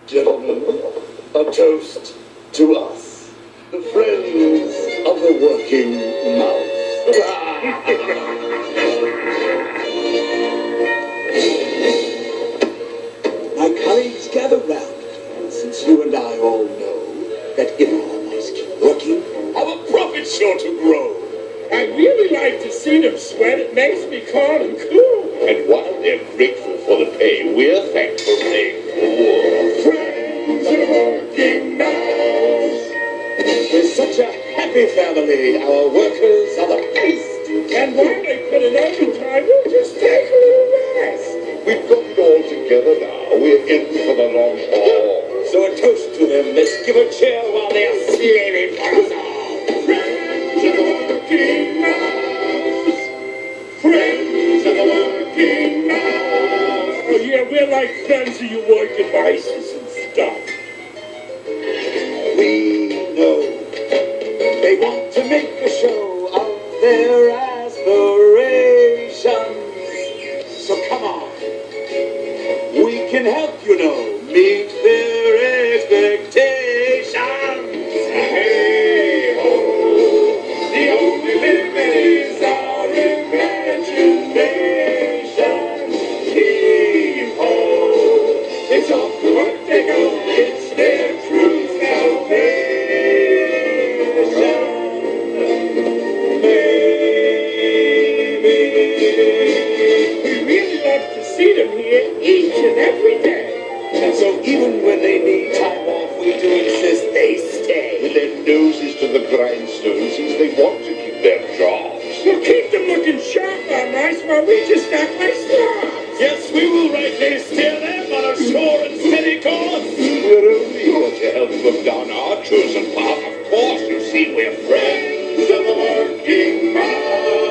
Gentlemen, a toast to us, the friends of the working mouse. My colleagues, gather round, since you and I all know that if our mice keep working, our profits sure to grow. I really like to see them sweat. It makes me calm and cool. And while they're grateful for the pay, we're thankful they Friends of the working mouse. We're such a happy family. Our workers are the best. And while they put in overtime, we'll just take a little rest. We've got it all together now. We're in for the long haul. So a toast to them. Let's give a cheer while they are slaving for us all. Friends of the working mouse. Friends of the working mouse. Oh yeah, we're like friends of you working mices and stuff. We know they want to make a show of their aspirations. So come on, we can help, you know, meet their expectations. Hey ho, the only limit is our imagination. Heave ho, it's off to work they go. It's their true salvation. We really love to see them here each and every day. And so even when they need time off, we do insist they stay. With their noses to the grindstone since they want to keep their jobs. We'll keep them looking sharp, our mice, while we just act like slobs. Yes, we will rightly steer them on a sure and steady course. We're only here to help them down our chosen path. Of course, you see, we're friends Friends of the working mouse.